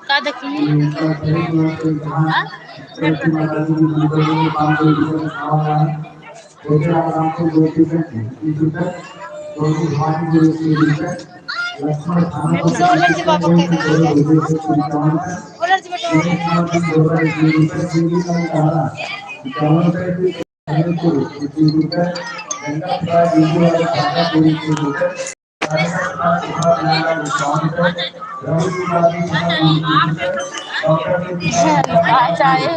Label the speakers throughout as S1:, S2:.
S1: का देखी चाहे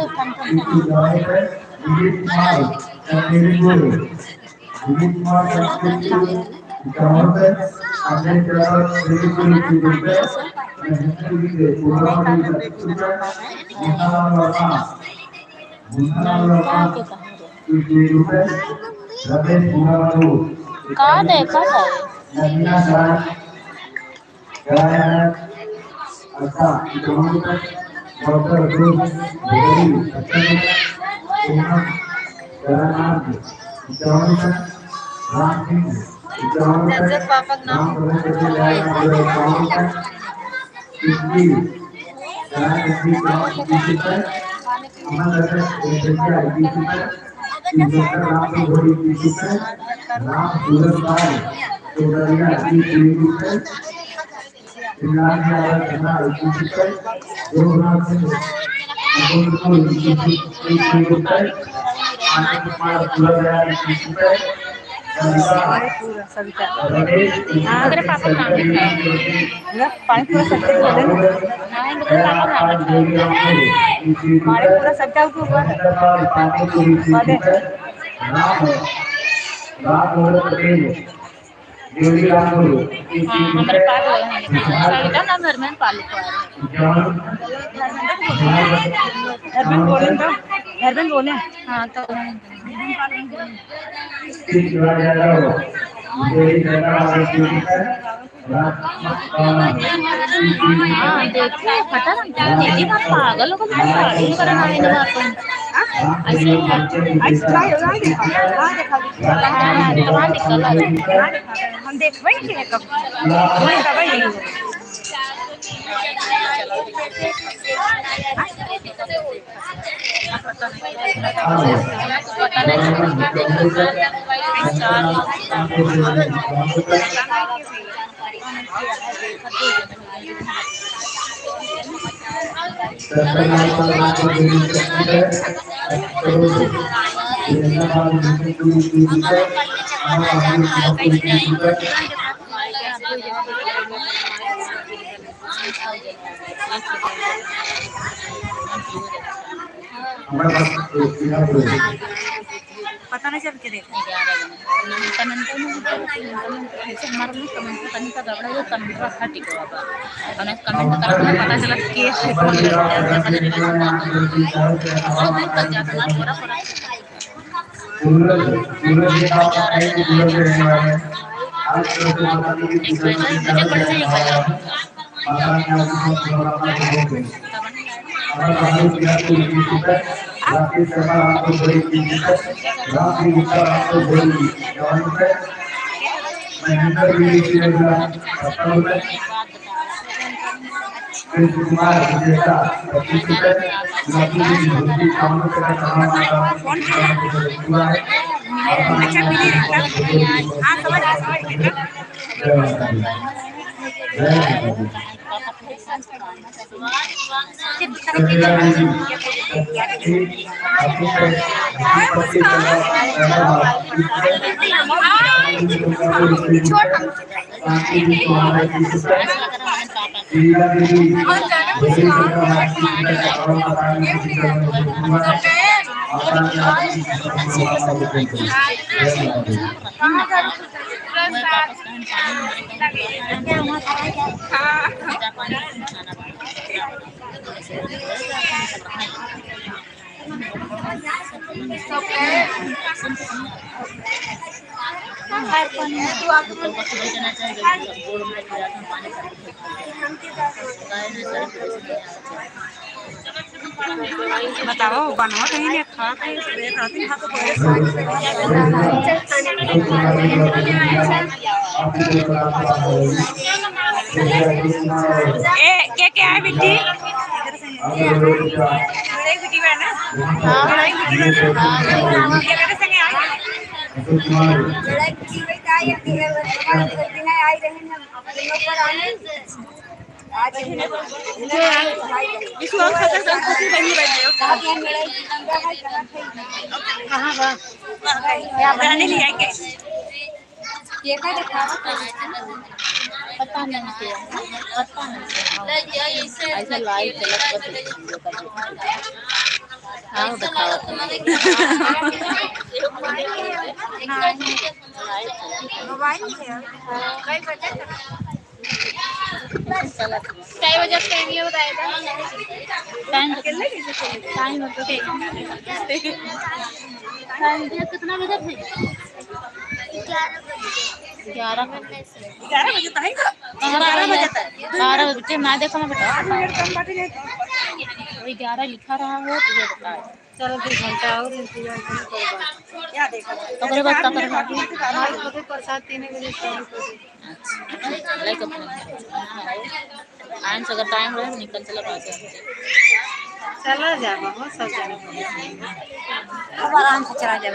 S1: का देखा पापा नाम अगर पापा काम पानी पूरा सबके बोले पानी पूरा सबका हमारे पास सविता ना घर में पालू घर में बोले हाँ तो हाँ देखो फटा दीदी बात पागल हो गए साड़ी करना है ना अपन ऐसे हम देखबै कि कब वही दबाई पता नहीं चल के देख पता चला बताओ बनवा कहीं नहीं खा कहीं
S2: क्या क्या है बेटी? बेटी बहना
S1: पता नहीं क्या पता नहीं ऐसा लाइव चलत हाँ बताओ कई बजे टाइम ये बताया था टाइम टाइम टाइम कितना बजे थे 11 बजे 12 बजे 12 बजे मैं देखो मैं बता वही 11 लिखा रहा हो तो ये बता चलो 2 घंटा और इंतजार करना प्रसाद 3 बजे टाइम से अगर टाइम रहे निकल चला पास चला जाए बहुत सब जाने अब आराम से चला जाए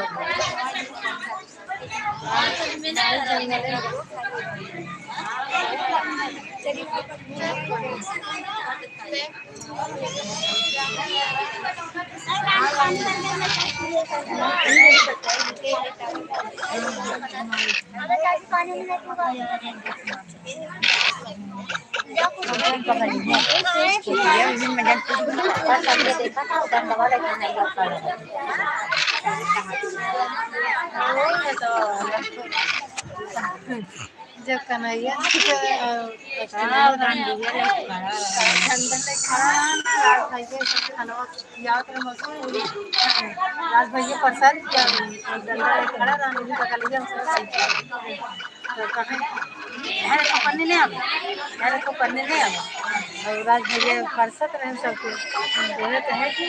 S1: जब कन्हैया राज भैया प्रसाद किया खड़ा पन्ने नहीं अब पन्ने नहीं अब और राज भैया फरसत रहे सबके बोले तो है कि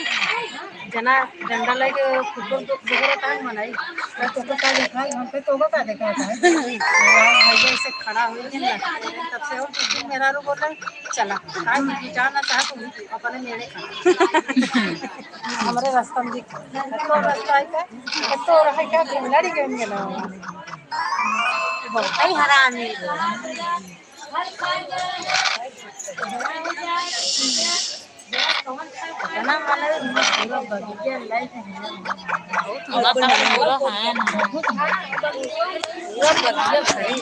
S1: जना डंडा लेके फुटबॉल दोबारा टाइम मनाई तो का देखा हम पे तो का देखा है भैया से खड़ा हो गया तब से और मेरा रो बोला चला काय भी जाना चाहे तो अपने मेरे खा हमारे रास्ता में तो रास्ता है तो रहा क्या लड़ी गए ना बहुत ही हरामी ना माने पूरा बगीचा लाइफ है बहुत पूरा है ना पूरा बगीचा खड़ी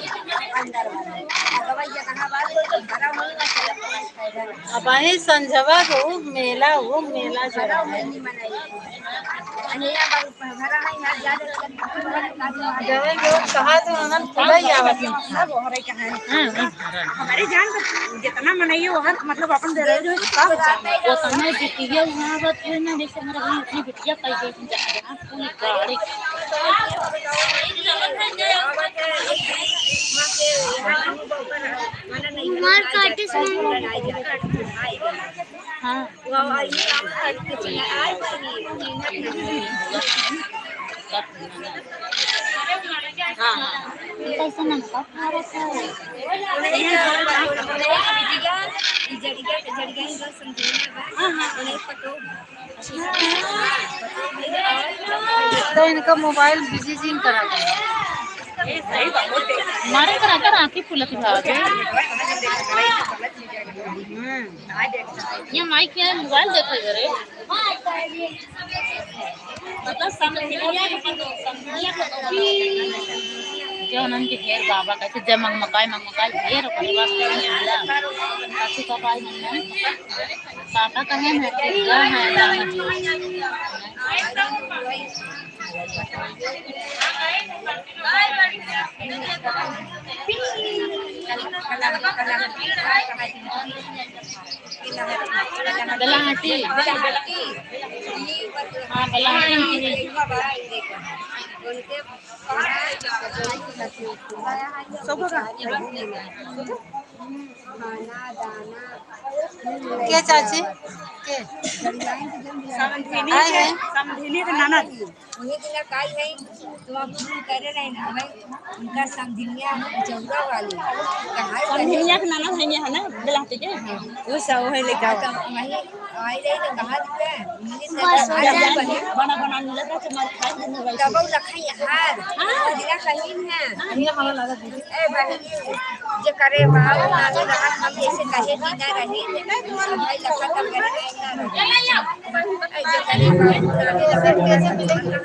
S1: अब आई संजवा हो मेला जरा है कहा तो उन्होंने खुला ही आवत
S2: हमारी जान जितना मनाइए वो मतलब अपन दे रहे
S1: वो समय बिटिया वहाँ बात है ना जैसे हमारा वहाँ अपनी बिटिया कई गई जहाँ पूरी गाड़ी कुमार काटिस हाँ कैसे नाम का भारत है तो इनका मोबाइल बिजी सीन करा मारे करा कर आंखें फुलत भाग ये माइक है मोबाइल देखे करे जो उनके ढेर बाबा कैसे जब मगमकाई ढेर परिवार काफी कपाई नहीं पापा कहे ना क्या है बेलाहाटी हाँ बेलाहाटी
S2: खाना दाना
S1: के चाची के
S2: समधिनी
S1: आई
S2: के
S1: है
S2: समधिनी के ननद वही दिन काई है तो अब फोन करे रहे ना भाई उनका समधिनिया चौरा वाली कहाई समधिनिया के ननद है ये है ना बिलाती के वो सब है लेका वही आई रही तो कहा दिखे मिली से बना बना मिला था तो मार खाई दिन हो गई तब वो रखाई हार दिला कहीं है
S1: ये मला लगा दीदी
S2: ए बहनी जे करे भाव ना रहन हम जैसे कहे कि ना रहे भाई लखा का करे ना रहे ए जे करे भाव ना
S1: कैसे कैसे मिलेंगे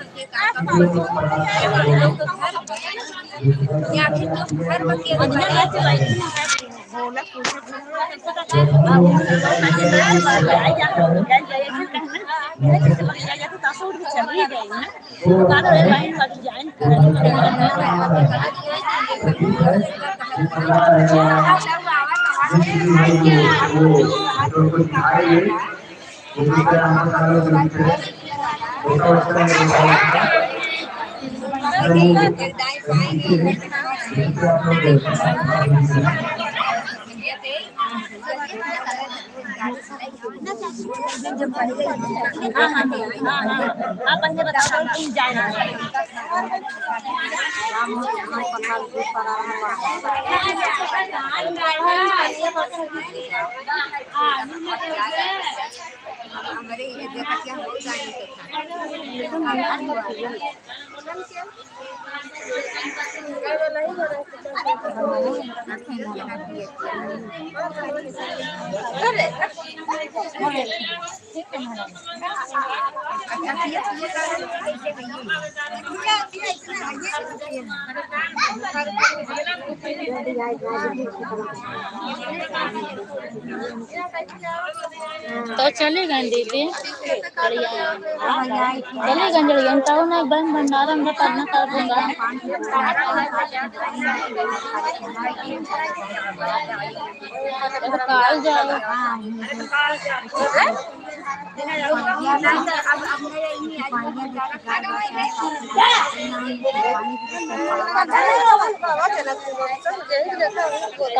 S2: या फिर तो घर बके बोला पूछे आप पहले बताओ तुम जाना हमारे ये देखा क्या हो जाने
S3: तो चलेगा दीदी चलेगा घंटा ना बन भंडारा में करना कर दूंगा काल जाओ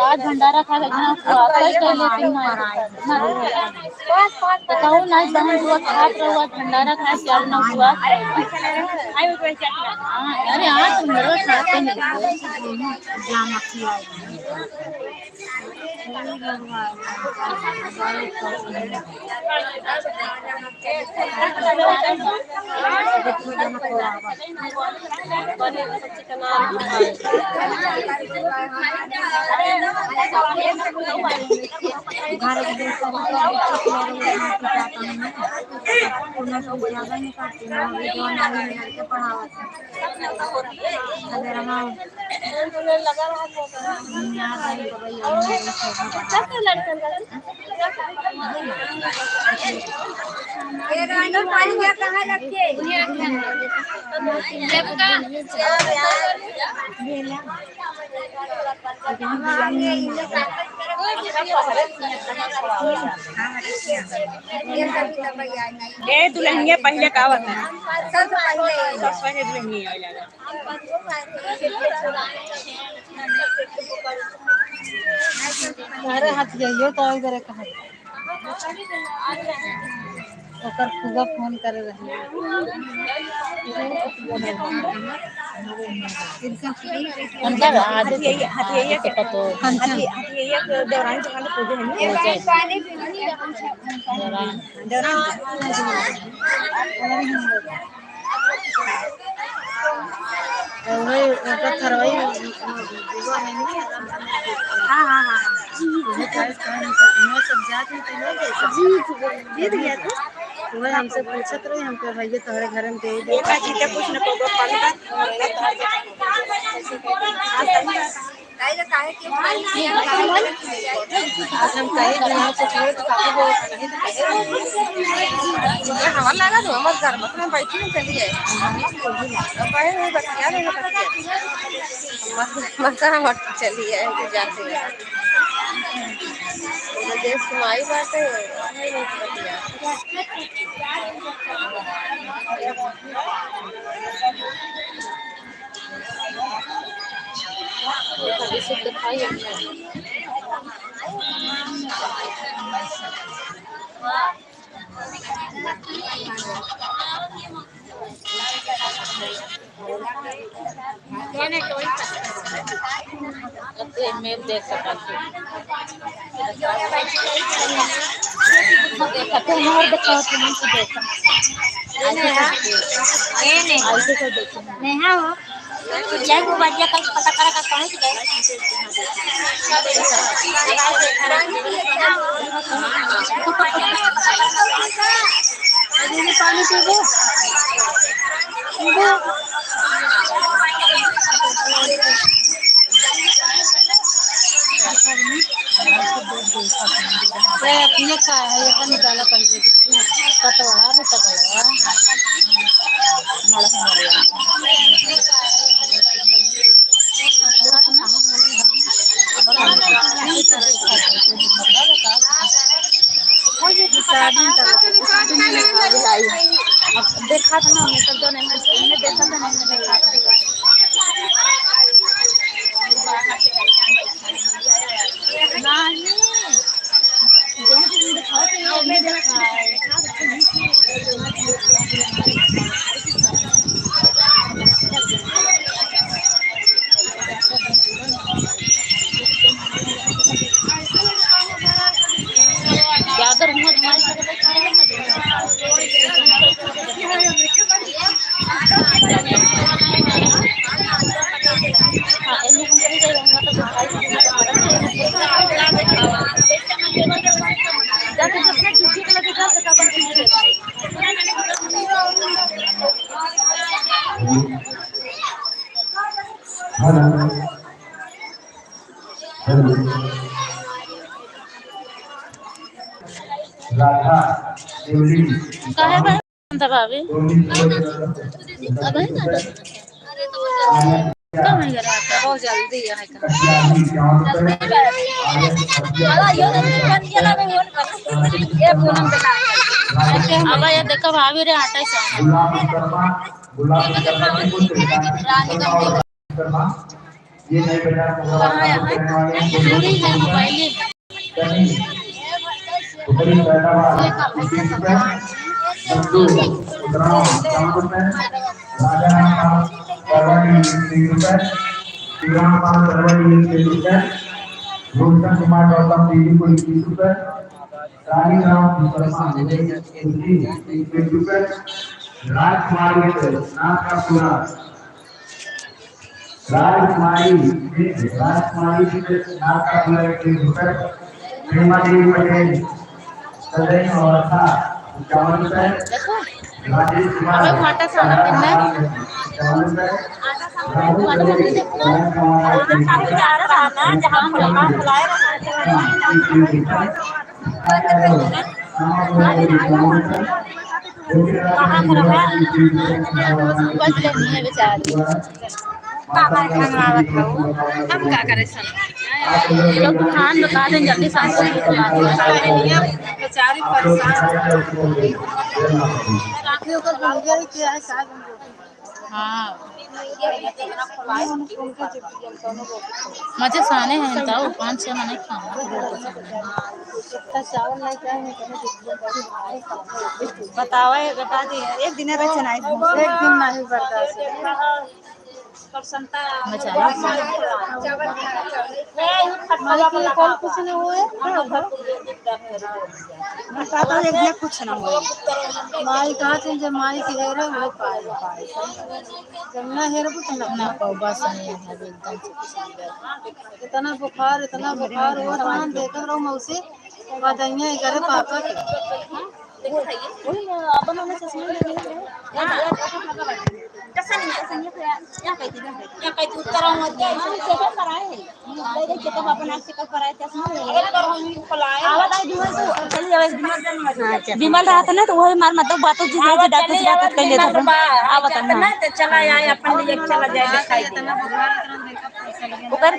S3: आज भंडारा खा लेना कहूँ ना बहन हुआ खात रहुआ भंडारा खाए क्या ना हुआ अरे हाँ तुम लोग खाते नहीं
S2: कहाँ रखे ए दुल्हनिया पहले का आवत है सब पहले दुल्हनिया
S1: अरे हाथ जाइयो तो इधर कहा ओकर फुगा फोन करे रहे
S3: अंदर आदत हथिया के पतो
S2: हथिया के दौरान जो वाले पूजे हैं
S1: वही ओकर थरवाई बुआ है नहीं
S2: हाँ
S1: हम सब जाते थे नहीं
S2: जीत गया था
S1: वही हमसे पूछत रहे हमके भैया तोहरे घर में दे दे
S2: एक जीते कुछ न पगो पलटा
S1: आज हम कहीं यहाँ से छोड़ तो काफी
S2: हवा लगा दो हमारे घर बस में बैठी नहीं चलिए मत चलिए जाते देश कमाई बात है
S3: दिखाई मैं देख सकता हूँ देखा
S2: नेहा हो चाहे वो बजिया कल पता करा का पहुंच गए
S1: पानी पीबो अपने का है ये निकाला पड़ेगा पतवार तकलवा देखा था ना सब जो नहीं देखा था नहीं देखा था अगर हिम्मत
S4: राधा देवली
S3: कहे भाभी बहुत जल्दी है अब ये देखो भाभी रे आटा से
S4: ये नहीं बेटा
S3: मोबाइल
S4: ऊपरी पैदावार 30 रुपए नंदू उतराव 4 रुपए राजा परवड़ी 3 रुपए श्रीराम पाल परवड़ी 3 रुपए रोशन कुमार गौतम दीदी को 21 रुपए रानी राम शर्मा 21 रुपए राजकुमारी नाथ का पूरा राजकुमारी नाथ का पूरा 21 रुपए प्रेमा देवी पटेल सदैव और था 51 रुपए राजेश कुमार
S3: आटा साना पिनना
S4: 51 रुपए
S3: हम क्या करें सर लोग खान बता दें जल्दी बेचारी परेशान हाँ मुझे साने हैं तो 5-6 महीने खाना
S1: चावल नहीं
S2: बताओ बता दी एक दिन रहे ना
S1: एक दिन नहीं बर्दाश्त कुछ नहीं हुए
S2: कुछ ना हो
S1: माई कहा थे जब माई की हेरा वो पाए जब ना हेरा कुछ ना
S3: बस नहीं है
S1: इतना बुखार वो हम देखकर रहो मौसी बधाइयाँ करे पापा के
S2: विमल रहा था ना तो वही मार मतलब बातों डॉक्टर से बात कर लेता चला आए अपन लिए चला जाए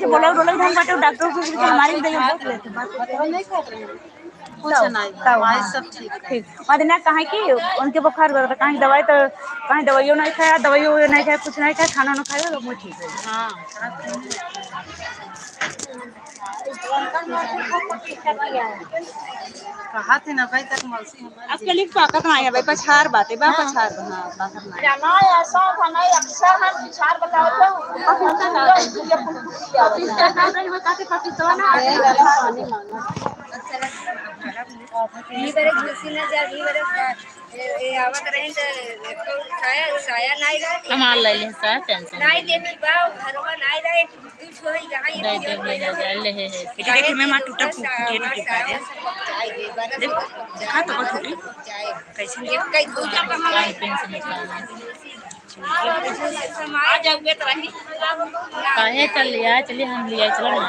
S2: बोला डॉक्टर को हमारी
S1: कुछ नहीं माई सब ठीक
S2: मदना कहा कि उनके बुखार हो रहा था कहीं दवाइयों नहीं खाया दवाइयों नहीं खाया कुछ नहीं खाया खाना ना खाया लोग ठीक है।
S1: हाँ कहा थे ना भाई तक मौसी हमारी
S2: आज कल पाकत नहीं है भाई पछार बातें बा पछार हां पाकत नहीं
S3: जाना ऐसा खाना अक्सर हम विचार बताओ तो
S2: ई बारे घुसी ना जा ई बारे ए आवत रहे तो साया नहीं रहे
S3: हमार ले ले सा टेंशन
S2: नहीं देखी बा घरवा नहीं रहे कुछ होई जहां ये
S3: दे ले है
S2: देखे में मां टूटा फूट के टूटा है देखा तो टूटी कैसे देख कई दो
S3: पेंशन निकालना
S2: आ जाओगे तो रही
S3: काहे चल लिया चलिए हम लिया चलो ना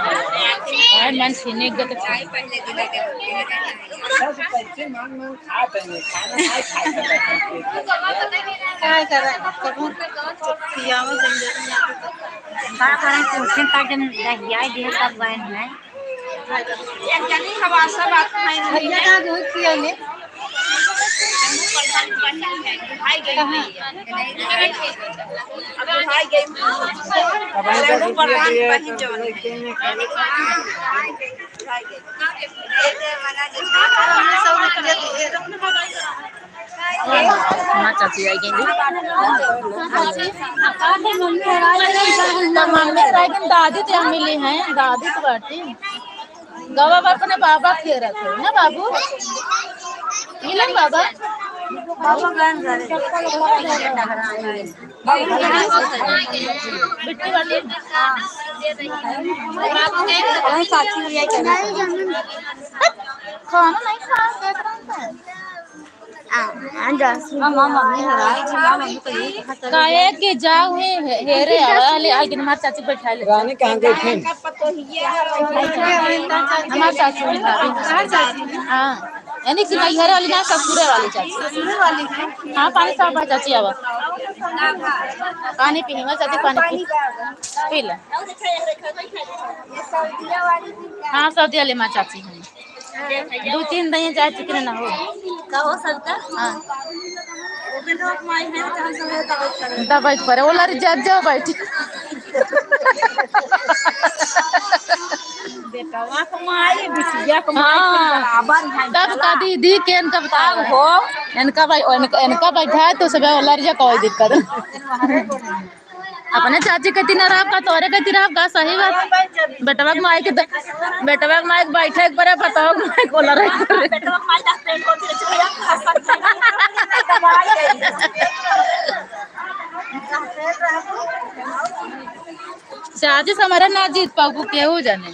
S3: और मन सीने गए तो
S2: चाय पहले दिन
S1: क्या करे कबूर पियाओ जल्दी
S2: का करें क्वेश्चन का जन रहिया दे सब गए हैं एक जनी हवा सब बात नहीं
S1: भैया का दूध पिया ले
S2: भाई गई अब भाई गई अब प्रधान बनी जवन
S3: ना चाची आई गई मम्मी लेकिन दादी तो मिली हैं दादी तो बाटी गवा अपने बाबा के रखे ना बाबू मिलन बाबा बिट्टी बाटी खाना नहीं खा काहे के जाओ हेरे वाले आज हमार चाची बैठा ले
S5: रानी कहाँ गई थी?
S3: हमार चाची हां यानी कि नहीं घर वाली ना ससुरे वाली चाची हां पानी साफ चाची आवा पानी पी हमार चाची पानी पी ले हां सऊदी वाली मां चाची है 2-3 दिन जाए चिकन ना हो का हो सकता हां दवाई पर वो लारी जाओ बैठी
S2: बेटवा कमाई बिटिया कमाई बराबर है
S3: तब का दीदी के इनका बताओ हो इनका बैठा है तो सब लर्जा कोई दिक्कत अपने चाची कहती ना रहा का तोरे कहती रहा का सही बात बेटवा के माई बैठे एक बार बताओ माई को लड़
S2: बेटवा कमाई दस पेन को चुया
S3: चाची से हमारा ना जीत पाऊ केहू जाने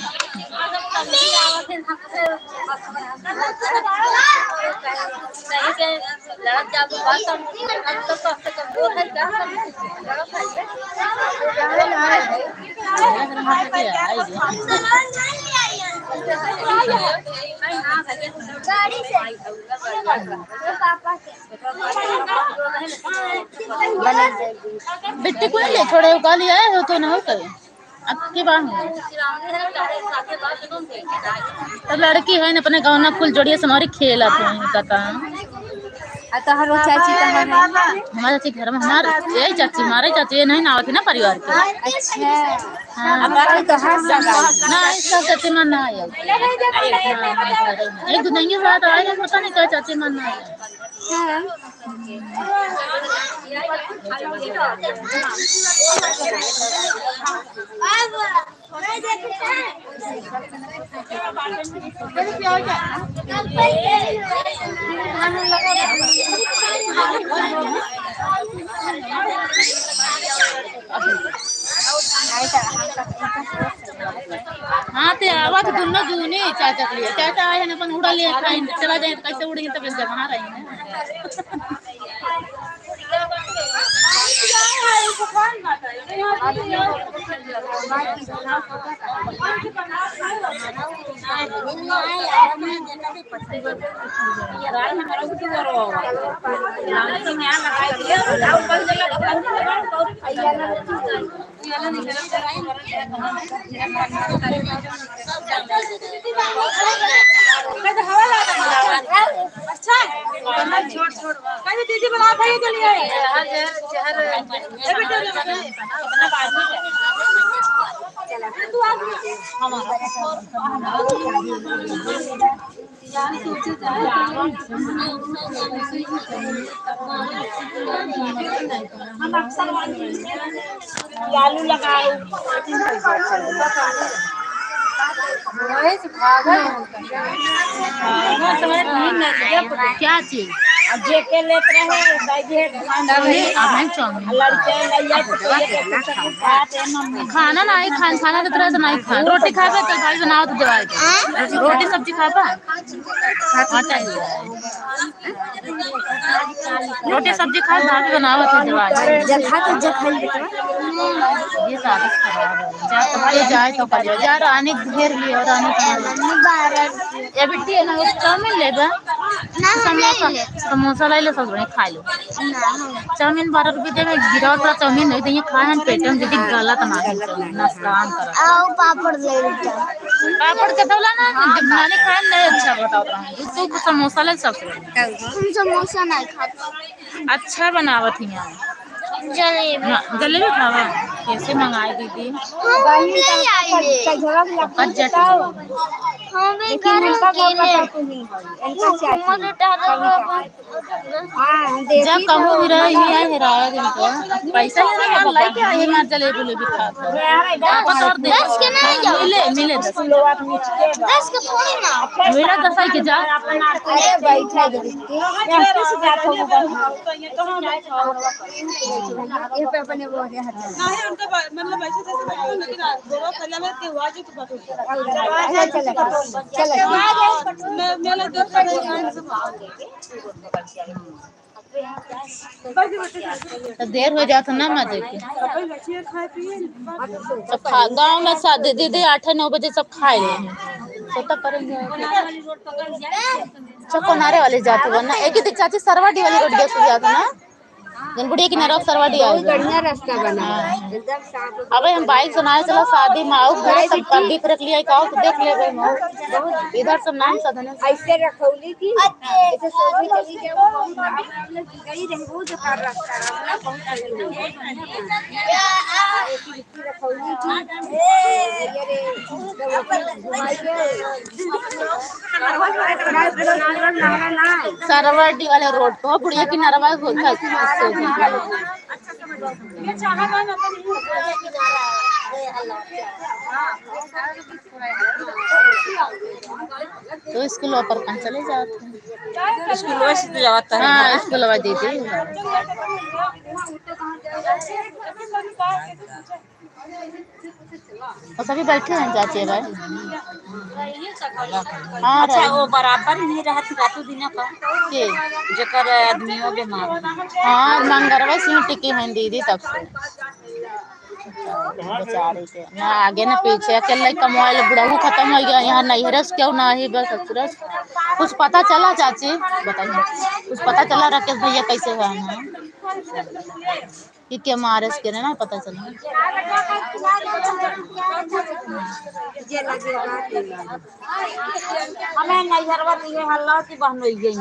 S3: बिट्टी को ले छोड़े उगा लिया है तो ना हो कभी अब की बात है तो लड़की है न अपने गाँव ना फुल जोड़िए से हमारी खेल आते हैं कथा
S2: तहरो चाची कहाँ है
S3: हमारे चाची घर में हमारे यही चाची हमारे चाची ये नहीं ना थी ना परिवार के
S2: अच्छा
S3: हाँ
S2: अब कहाँ सगा
S3: ना इसका चाची मन ना आया एक दिन के साथ आया पता नहीं क्या चाची मन ना आया हाँ ते आवाज दोनों जूनी चाचा के लिए चाचा आए हैं अपन उड़ा ले खाइन चला जाए कैसे उड़ेंगे तब जमा रही हैं
S2: दीदी बना भाई के लिए आलू लगाओ
S1: वही से भागल
S3: क्या चीज
S2: अब जेके लेत रहे बैगे लड़के
S3: खाना नहीं खाना तो तरह से नहीं खा रोटी खाबे तो भाई बनाओ तो दवाई रोटी सब्जी खाबा रोटी सब्जी खा भाभी बनाओ तो दवाई ये सारा खराब है जा तुम्हारे जाए तो कल जा रानी घेर लियो रानी ये बिट्टी है ना चाउमीन लेबा समोसा ले सब बने खा लो चाउमीन 12 रुपए दे में गिरा पूरा चाउमीन नहीं देंगे खाए पेट में जदी गलत ना नुकसान कर
S2: आओ पापड़ ले
S3: पापड़ के तौला ना बनाने खाए नहीं अच्छा बताओ तू समोसा ले सब
S2: समोसा नहीं खाता
S3: अच्छा बनावत ही यहाँ जलेबी खावा कैसे मंगाए दीदी जब कहूँ भी रहे हेराया इनको पैसा लाइक आए ना जलेबी उलेबी खाता मिले मिले 10 मिला 10 के जा
S2: ये पे अपने वो है
S1: नहीं उनका मतलब ऐसे जैसे लेकिन गोवा पहले में के हुआ जो तो बात
S2: चलो
S1: मेरे दोस्त
S3: तो देर हो जाता ना मजे के सब गाँव में दीदी 8-9 बजे सब खाए ले तो करेंगे चकोनारे वाले जाते वरना एक ही चाची सरवाडी वाली रोड से जाता ना जनबुड़ी किनारा सरवाडी आ
S2: बढ़िया रास्ता बना एकदम साफ
S3: अबे हम बाइक से ना चला शादी में आओ घर सब दिख रख लिया का तो देख लेबे इधर सब नाम साधन
S2: ऐसे रखौली थी ऐसे सोची चली जाओ गई रहबो जो कर रास्ता ना बहुत रखौली थी ये
S3: सरवाडी वाले रोड को बुढ़िया किनारा होता है तो स्कूल पर कहाँ चले जाते हैं
S1: स्कूल से जाता है
S3: हाँ स्कूल वाला दीदी और सभी बैठे हैं चाची भाई हाँ
S1: अच्छा वो बराबर ही नहीं रहती रातों दिन का
S3: के
S1: जेकर आदमियों बीमार
S3: हाँ मंगरवा से टिकी हैं दीदी तब से बेचारे के ना आगे ना पीछे अकेले कमाए बुढ़ाऊ खत्म हो गया यहाँ नहीं रस क्यों ना ही बस ससुरस कुछ पता चला चाची बताइए कुछ पता चला राकेश भैया कैसे हुआ है कि क्या मारे इसके ना पता चला
S1: हमें नहीं घरवा दिए हल्ला की बहन हो गई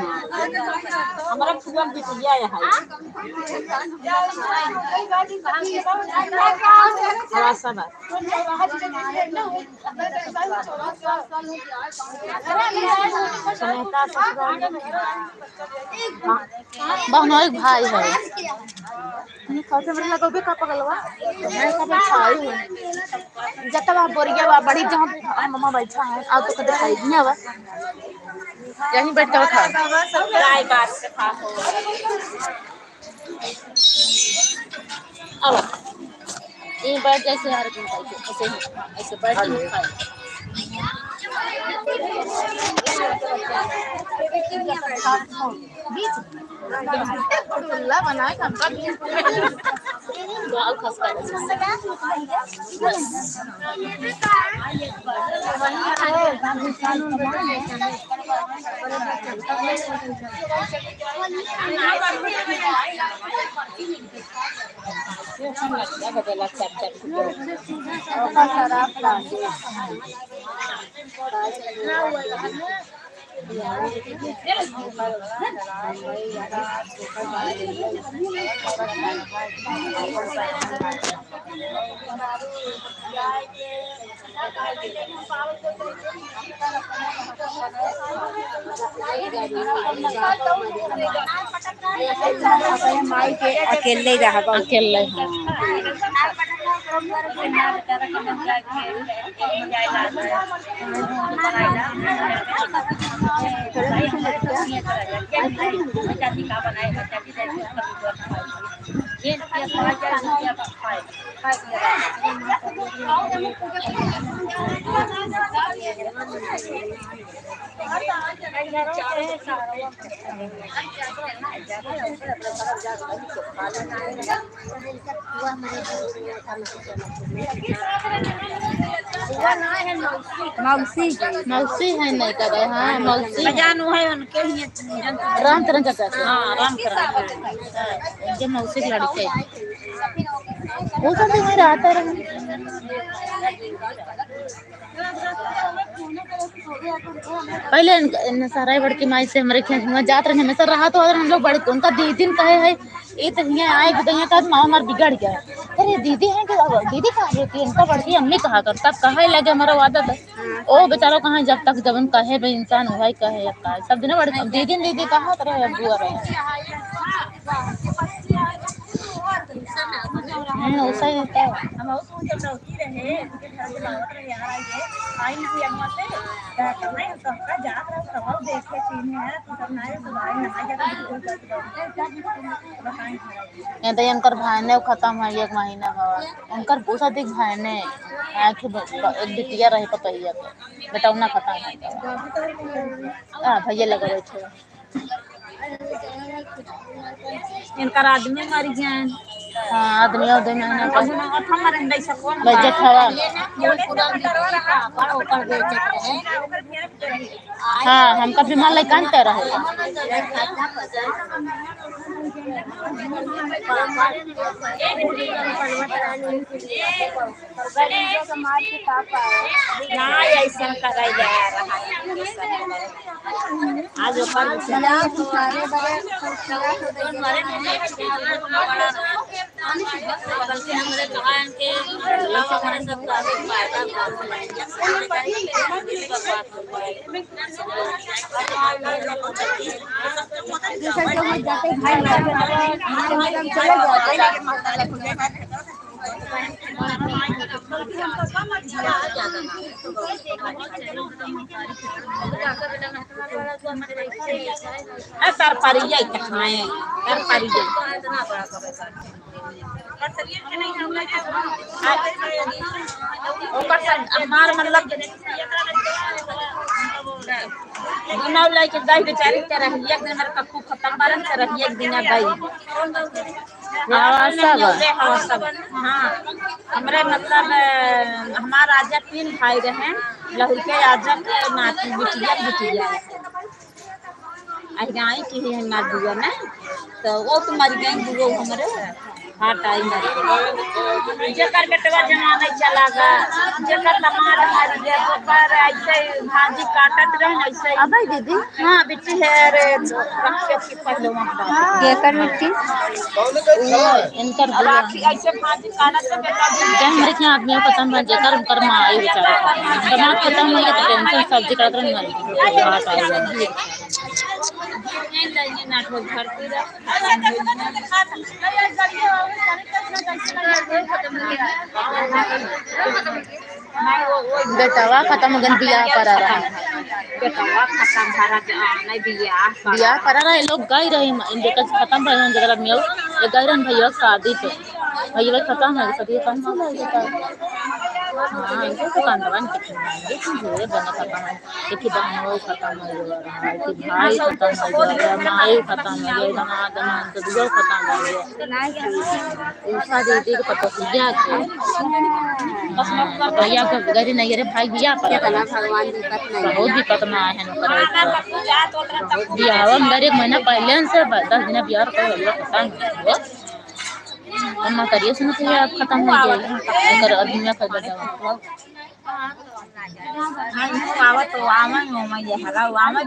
S1: हमारा फुआ बिटिया है
S3: बहनों एक भाई है खाते मेरे लगा भी का पगलवा मैं का बैठाई हूं जब तक बोरिया बा बड़ी जहां मम्मा बैठा है आ तो कदे खाई नहीं आवा यहीं बैठ कर खा
S1: गाय बात से खा हो
S3: अब ये बैठ जैसे हर दिन ऐसे ऐसे बैठ के खाए फुल्ला बनाए हमका गाल खसका
S2: माई के अकेले रह
S3: अकेले हाँ
S2: मौसी
S3: मौसी है नहीं कर हाँ मौसी
S2: जानू है उनके लिए
S3: रामचरण चाचा से हाँ रामचरण उनके मौसी की लड़की है वो सब भी वहीं रहता रहे पहले सारा बड़की माई से हमारे खेत में जात रहे हमेशा रहा तो अगर हम लोग बड़े उनका दीदी कहे है ये तो यहाँ आए गए का माँ हमार बिगड़ गया अरे दीदी है कि दीदी कहा होती है उनका बड़की अम्मी कहा कर तब कहे लगे हमारा आदत है ओ बेचारा कहाँ जब तक जब कहे भाई इंसान हुआ ही कहे सब दिन बड़े दीदी दीदी कहा तरह बुआ रहे वैसा ही रहता है उनकर भाई ने खत्म है एक महीना हुआ उनकर बहुत अधिक भाई ने एक बिटिया रहे पतैया के बेटौना खत्म है भैया लगे बैठे
S2: इनकर आदमी मर गए
S3: हाँ आदमी उदमी महीना
S2: बजट
S3: हवा हाँ हमका बीमार लड़का रहे
S2: ऐसा कराई जा रहा आज तरपारी हमार मतलब दोनों लेके गई बेचारी के रही एक दिन मेरे कक्कू खत्म बारन से रही एक दिन गई सब हाँ हमरे मतलब हमारा राजा 3 भाई रहे लहू के राजा के नाती बिटिया आई की है हमार बुआ में तो वो तो मर गई बुआ हमारे हार्ट आई मर जेकर बेटवा जमा नहीं चलागा जेकर दमाद मर गया तो पर ऐसे भाजी काटत रहे ऐसे
S3: अब दीदी
S2: हाँ बेटी है रे रखे की पहले वहां
S3: केकर मिट्टी इनकर
S2: राखी ऐसे भाजी काटत तो बेटा
S3: हमारे यहाँ आदमी खत्म है जेकर उनकर माँ आई बेचारा दमाद खत्म हो गया तो टेंशन सब्जी काट रहे मर गई बेटवा खत्म हो गया बियाह करा रहा
S2: बेटवा खत्म भरा नहीं
S3: बियाह करा रहा लोग गई रहे बेटा खत्म रहे जरा में गई रहे भैया शादी पे भैया खत्म है शादी खत्म हो गया हाँ इसे तो कांदवान लेकिन जोड़े बना खत्म है एक बहनों खत्म हो गया एक भाई खत्म हो गया माई खत्म हो गया दामाद तो दुआ खत्म हो गया शादी के पता पूजा के भैया के गरी नहीं रे भाई बियाह पर भगवान बहुत दिक्कत में आए हैं बियाह मेरे एक महीना पहले से 10 दिन बियाह कर खत्म हुआ अम्मा करिए सुनो तो आप खत्म हो गया अगर आदमी का बता
S2: आवा तो आवा ये हला आवा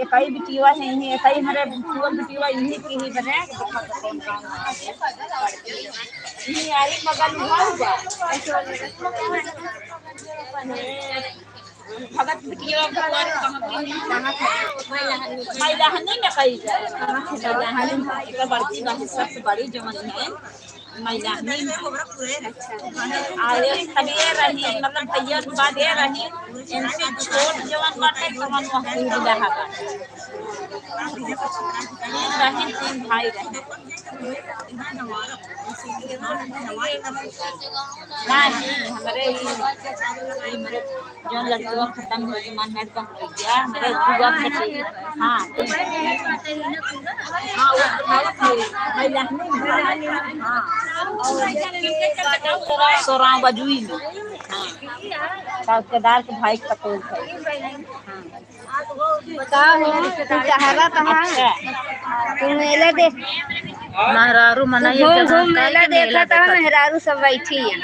S2: इकाई बिटिया है ही इकाई हमारे पूरा बिटिया यही की ही बने यही आई मगन हुआ भगत बिटिया भगवान कहां महिला नहीं में कही महिला बड़की बहन सबसे बड़ी जवान है महिला नहीं आए तभी रही मतलब भैया के बाद ये रही इनसे छोट जवान बाटे तमन वही बिलाहा का रही 3 भाई रहे नहीं हमारे जो लड़कियों खत्म हो गई मन में कम हो गया मेरे जुआ के हां महिला नहीं हां सोराव बजुई में चौकीदार के भाई कतोल थे
S1: का हो तू चाहरा कहां
S2: अच्छा
S1: तू मेला देख
S3: मेहरारू मनाई
S1: मेला देखा था मेहरारू सब बैठी है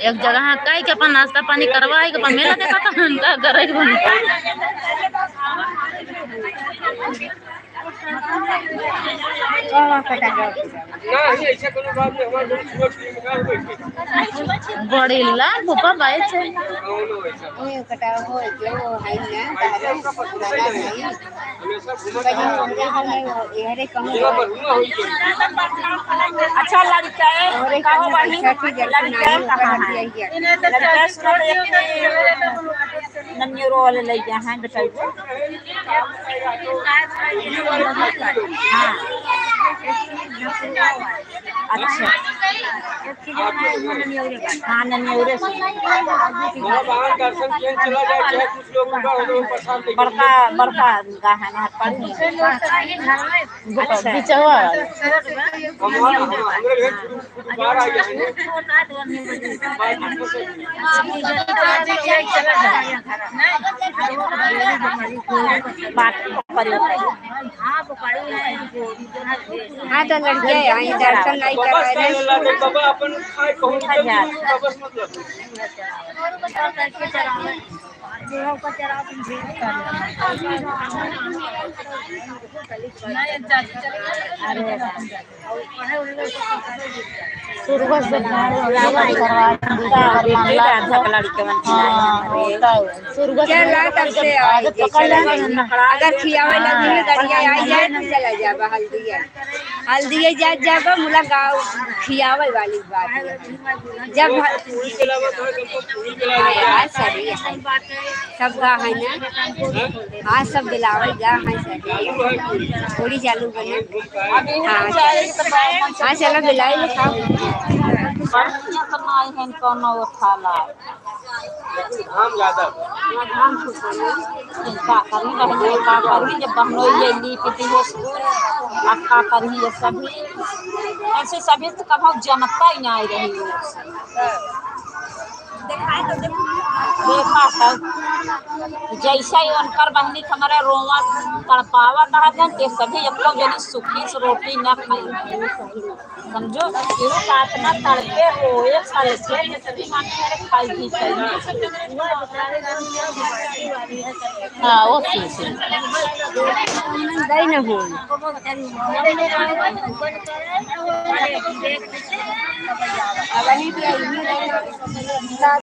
S3: एक जगह कई के अपन नाश्ता पानी करवाए के अपन मेला देखा था उनका करे के बड़ी ला भूपा बाई छे
S1: ओए कटा हो जो है ना यारे कहूं
S2: अच्छा लड़का है कहो बहन लड़का कहां है नन्योरो वाले ले गए हैं बेटा को हां अच्छा हाँ नन्योरे से
S5: दर्शन किए चला जाए कुछ लोग
S2: बड़का बड़का गाहन है पड़ी
S3: बिचवा
S5: हमारे घर बाहर आ गए
S1: हाँ तो लड़के आई दर्शन नहीं कर रहे
S5: बाबा अपन खाए कहूं बस मतलब
S3: सुरगस से
S1: अगर खियावे लगी गरिया आई जाए तो चला जाबा हल्दी जाबा मुला गाँव खियावे वाली बात है जब सही सब गा है ना हाँ सब दिलावल गा है सही थोड़ी चालू बना हाँ चलो दिलाई लिखाओ
S5: हम ज्यादा
S2: जब बहनोई ली पीती हो अक्का करी ये सभी ऐसे सभी तो कभी जनता ही नहीं रही देखा तब जैसा ही उनकर बहनी हमारे रोवा तड़पावा था ते सभी अपना जनी सुखी से रोटी न खाई समझो ये बात ना तड़पे रोए सलसे ये सभी माने मेरे खाई भी चाहिए
S3: हाँ वो चीज
S1: गई न हो अब नहीं